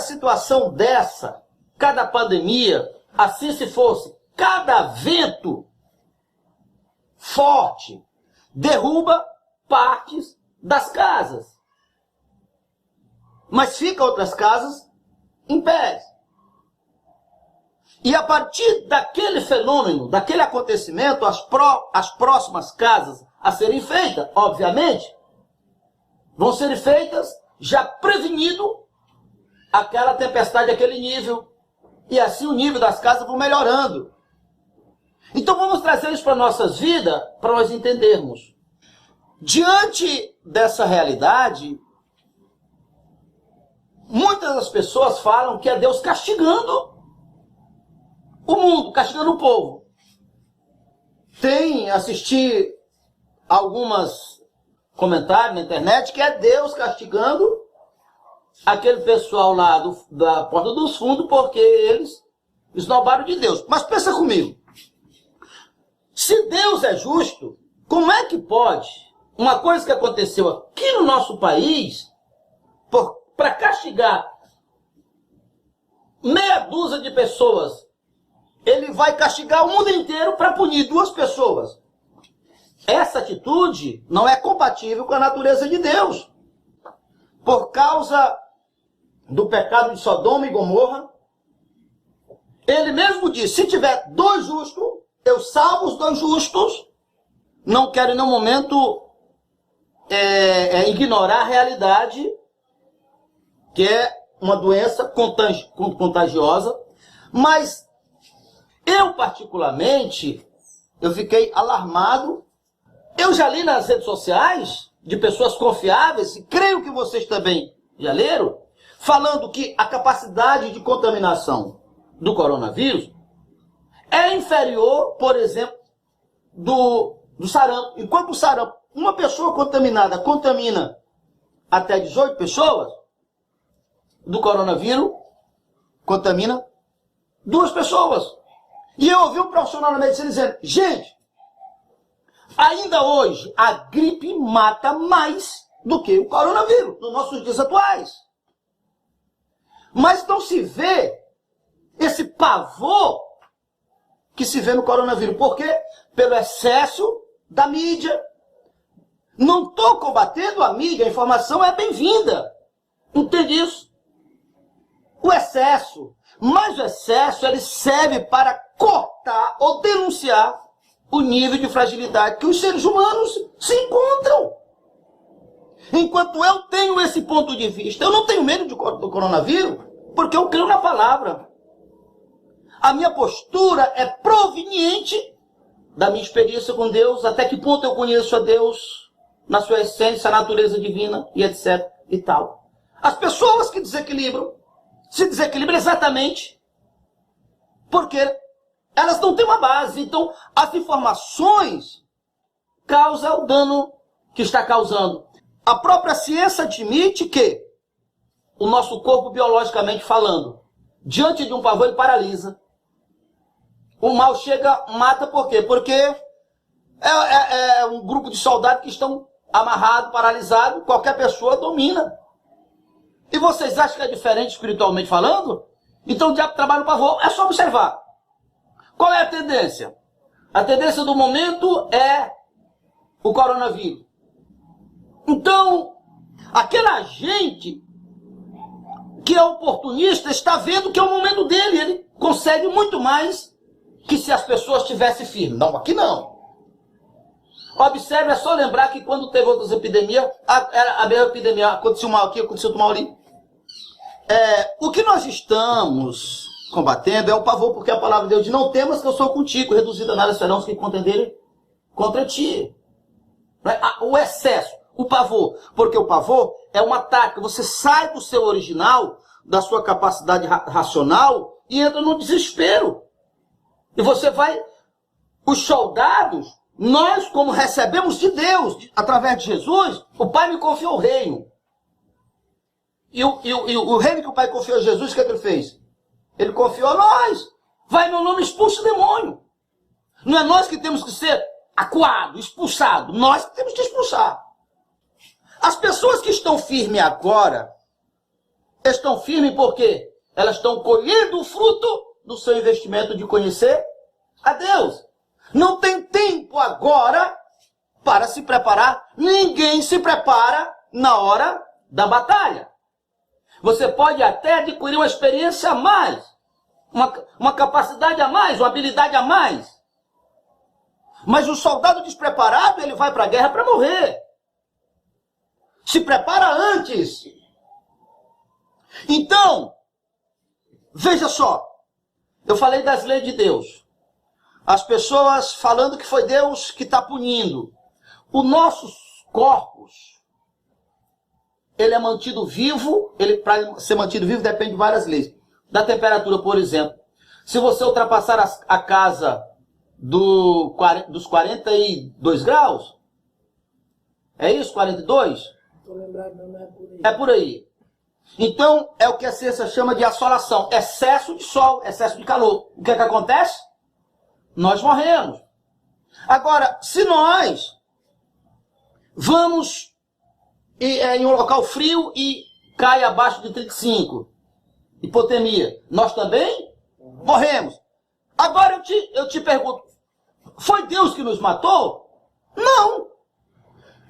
situação dessa, cada pandemia, assim se fosse, cada vento forte derruba partes das casas, mas fica outras casas em pé. E a partir daquele fenômeno, daquele acontecimento, as próximas casas a serem feitas, obviamente, vão ser feitas já prevenido aquela tempestade, aquele nível. E assim o nível das casas vão melhorando. Então vamos trazer isso para nossas vidas, para nós entendermos. Diante dessa realidade, muitas das pessoas falam que é Deus castigando o mundo, castigando o povo. Tem assistir algumas comentários na internet que é Deus castigando aquele pessoal lá da Porta dos Fundos porque eles esnobaram de Deus. Mas pensa comigo. Se Deus é justo, como é que pode uma coisa que aconteceu aqui no nosso país para castigar meia dúzia de pessoas, ele vai castigar o mundo inteiro para punir 2 pessoas? Essa atitude não é compatível com a natureza de Deus. Por causa do pecado de Sodoma e Gomorra, ele mesmo disse, se tiver 2 justos, eu salvo os 2 justos. Não quero em nenhum momento ignorar a realidade, que é uma doença contagiosa, mas eu particularmente, eu fiquei alarmado. Eu já li nas redes sociais de pessoas confiáveis, e creio que vocês também já leram, falando que a capacidade de contaminação do coronavírus é inferior, por exemplo, do sarampo. Enquanto o sarampo, uma pessoa contaminada contamina até 18 pessoas, do coronavírus contamina 2 pessoas. E eu ouvi um profissional da medicina dizendo, gente, ainda hoje a gripe mata mais do que o coronavírus, nos nossos dias atuais. Mas não se vê esse pavor que se vê no coronavírus. Por quê? Pelo excesso da mídia. Não estou combatendo a mídia, a informação é bem-vinda. Entende isso? O excesso. Mas o excesso, ele serve para cortar ou denunciar o nível de fragilidade que os seres humanos se encontram. Enquanto eu tenho esse ponto de vista, eu não tenho medo do coronavírus, porque eu creio na palavra. A minha postura é proveniente da minha experiência com Deus, até que ponto eu conheço a Deus, na sua essência, a natureza divina, e etc. e tal. As pessoas que desequilibram, se desequilibram exatamente porque elas não têm uma base. Então, as informações causam o dano que está causando. A própria ciência admite que o nosso corpo, biologicamente falando, diante de um pavor, ele paralisa. O mal chega, mata por quê? Porque é um grupo de soldados que estão amarrados, paralisados, qualquer pessoa domina. E vocês acham que é diferente espiritualmente falando? Então o diabo trabalha no pavor. É só observar. Qual é a tendência? A tendência do momento é o coronavírus. Então, aquela gente que é oportunista está vendo que é o momento dele. Ele consegue muito mais que se as pessoas estivessem firmes. Não, aqui não. Observe, é só lembrar que quando teve outras epidemias, a mesma epidemia, aconteceu mal aqui, aconteceu mal ali. O que nós estamos combatendo é o pavor, porque a palavra de Deus diz, não temas que eu sou contigo, reduzida nada serão os que contenderem contra ti. O excesso, o pavor, porque o pavor é uma tática, você sai do seu original, da sua capacidade racional, e entra no desespero. E você vai, os soldados, nós como recebemos de Deus, através de Jesus, o Pai me confiou o reino. E o reino que o Pai confiou a Jesus, o que ele fez? Ele confiou a nós. Vai no nome, expulsa o demônio. Não é nós que temos que ser acuados, expulsados. Nós que temos que expulsar. As pessoas que estão firmes agora, estão firmes porque elas estão colhendo o fruto do seu investimento de conhecer a Deus. Não tem tempo agora para se preparar. Ninguém se prepara na hora da batalha. Você pode até adquirir uma experiência a mais, uma capacidade a mais, uma habilidade a mais. Mas o soldado despreparado, ele vai para a guerra para morrer. Se prepara antes. Então, veja só. Eu falei das leis de Deus. As pessoas falando que foi Deus que está punindo. Os nossos corpos, ele é mantido vivo. Para ser mantido vivo depende de várias leis. Da temperatura, por exemplo. Se você ultrapassar a casa dos 42 graus, é isso? 42? Estou lembrado, não é por aí. É por aí. Então, é o que a ciência chama de assolação. Excesso de sol, excesso de calor. O que é que acontece? Nós morremos. Agora, se nós vamos em um local frio e cai abaixo de 35, hipotermia, nós também morremos. Agora eu te pergunto, foi Deus que nos matou? Não.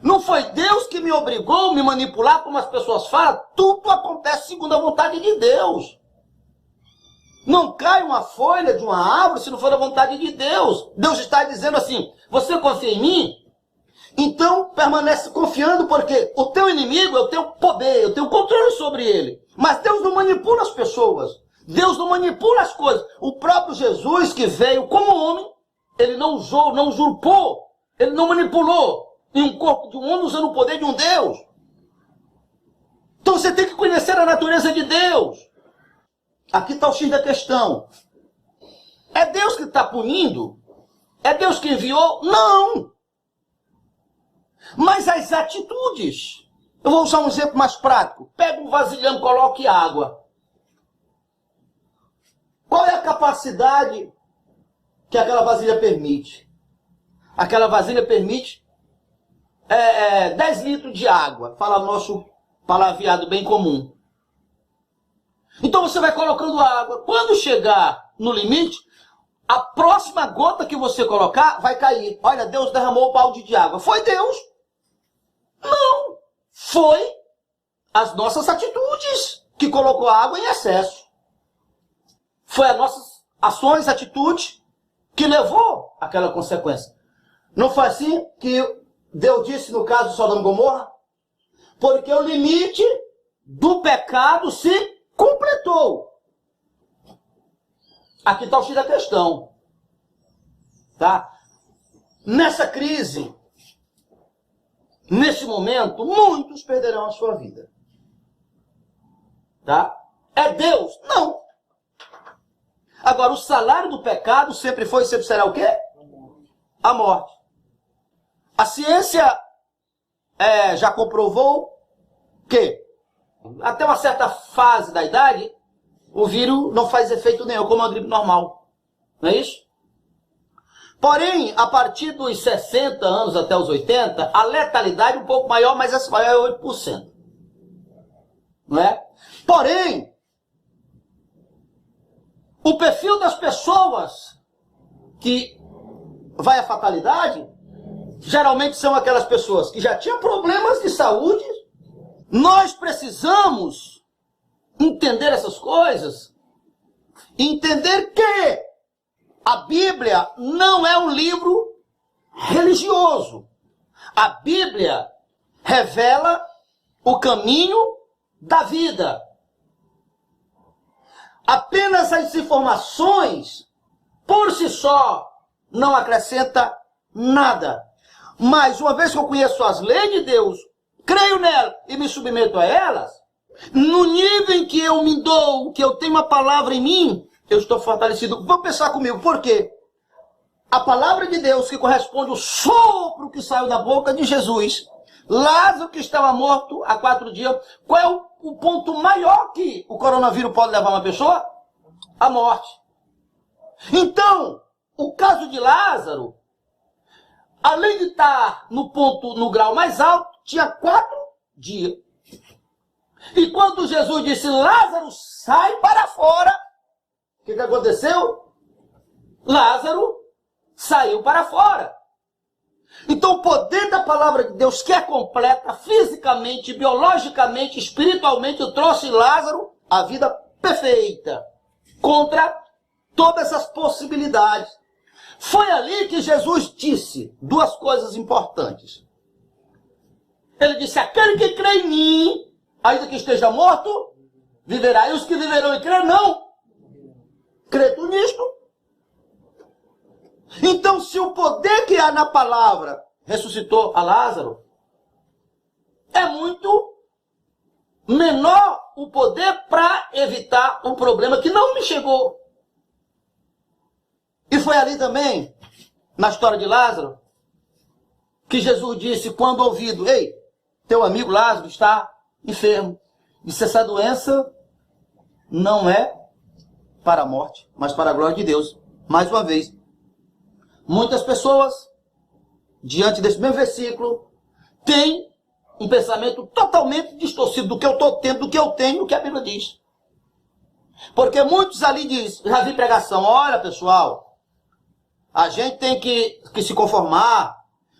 Não foi Deus que me obrigou a me manipular, como as pessoas falam. Tudo acontece segundo a vontade de Deus. Não cai uma folha de uma árvore se não for a vontade de Deus. Deus está dizendo assim, você confia em mim? Então permanece confiando, porque o teu inimigo, eu tenho poder, eu tenho controle sobre ele. Mas Deus não manipula as pessoas. Deus não manipula as coisas. O próprio Jesus, que veio como homem, ele não usou, não usurpou, ele não manipulou em um corpo de um homem usando o poder de um Deus. Então você tem que conhecer a natureza de Deus. Aqui está o X da questão. É Deus que está punindo? É Deus que enviou? Não. Mas as atitudes. Eu vou usar um exemplo mais prático. Pega um vasilhame, coloque água. Qual é a capacidade que aquela vasilha permite? Aquela vasilha permite 10 litros de água. Fala nosso palavreado bem comum. Então você vai colocando água. Quando chegar no limite, a próxima gota que você colocar vai cair. Olha, Deus derramou o balde de água. Foi Deus? Não. Foi as nossas atitudes que colocou a água em excesso. Foi as nossas ações, atitudes que levou àquela consequência. Não foi assim que Deus disse no caso de Sodoma e Gomorra? Porque o limite do pecado se completou. Aqui está o X da questão. Tá? Nessa crise, nesse momento, muitos perderão a sua vida. Tá? É Deus? Não. Agora, o salário do pecado sempre foi e sempre será o quê? A morte. A ciência já comprovou que até uma certa fase da idade, o vírus não faz efeito nenhum, como a gripe normal. Não é isso? Porém, a partir dos 60 anos até os 80, a letalidade é um pouco maior, mas essa maior é 8%. Não é? Porém, o perfil das pessoas que vai à fatalidade, geralmente são aquelas pessoas que já tinham problemas de saúde. Nós precisamos entender essas coisas, entender que a Bíblia não é um livro religioso. A Bíblia revela o caminho da vida. Apenas as informações, por si só, não acrescenta nada. Mas, uma vez que eu conheço as leis de Deus, creio nela e me submeto a elas, no nível em que eu me dou, que eu tenho uma palavra em mim, eu estou fortalecido. Vamos pensar comigo, por quê? A palavra de Deus que corresponde ao sopro que saiu da boca de Jesus. Lázaro que estava morto há 4 dias. Qual é o ponto maior que o coronavírus pode levar uma pessoa? A morte. Então, o caso de Lázaro, além de estar no grau mais alto, tinha 4 dias. E quando Jesus disse, Lázaro, sai para fora, o que aconteceu? Lázaro saiu para fora. Então o poder da palavra de Deus, que é completa, fisicamente, biologicamente, espiritualmente, trouxe Lázaro à vida perfeita, contra todas as possibilidades. Foi ali que Jesus disse duas coisas importantes. Ele disse, aquele que crê em mim, ainda que esteja morto, viverá. E os que viverão e crer não. Crê tu nisto? Então, se o poder que há na palavra ressuscitou a Lázaro, é muito menor o poder para evitar um problema que não me chegou. E foi ali também, na história de Lázaro, que Jesus disse, quando ouvido, ei, teu amigo Lázaro está enfermo. Disse, essa doença não é para a morte, mas para a glória de Deus. Mais uma vez, muitas pessoas, diante desse mesmo versículo, têm um pensamento totalmente distorcido do que eu estou tendo, do que eu tenho, do que a Bíblia diz. Porque muitos ali dizem, já vi pregação, olha pessoal, a gente tem que se conformar,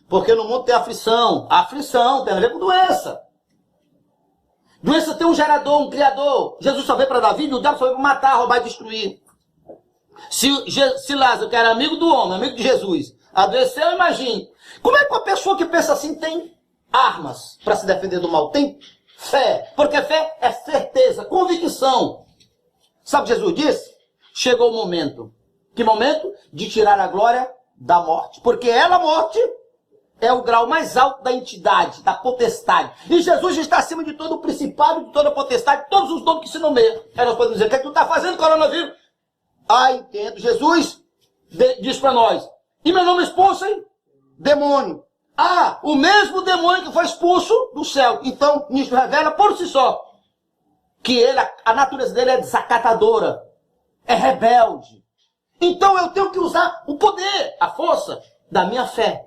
porque no mundo tem aflição. A aflição tem a ver com doença. Doença tem um gerador, um criador. Jesus só veio para dar vida, e o diabo só veio para matar, roubar e destruir. Se Lázaro, que era amigo do homem, amigo de Jesus, adoeceu, imagine. Como é que uma pessoa que pensa assim tem armas para se defender do mal? Tem fé. Porque fé é certeza, convicção. Sabe o que Jesus disse? Chegou o momento. Que momento? De tirar a glória da morte. Porque ela, a morte, é o grau mais alto da entidade, da potestade. E Jesus está acima de todo o principado, de toda a potestade, de todos os nomes que se nomeiam. Aí nós podemos dizer, o que é que tu está fazendo, coronavírus? Ah, entendo. Jesus diz para nós, e meu nome expulsem demônio. Ah, o mesmo demônio que foi expulso do céu. Então, nisso revela por si só que ele, a natureza dele é desacatadora, é rebelde. Então eu tenho que usar o poder, a força da minha fé.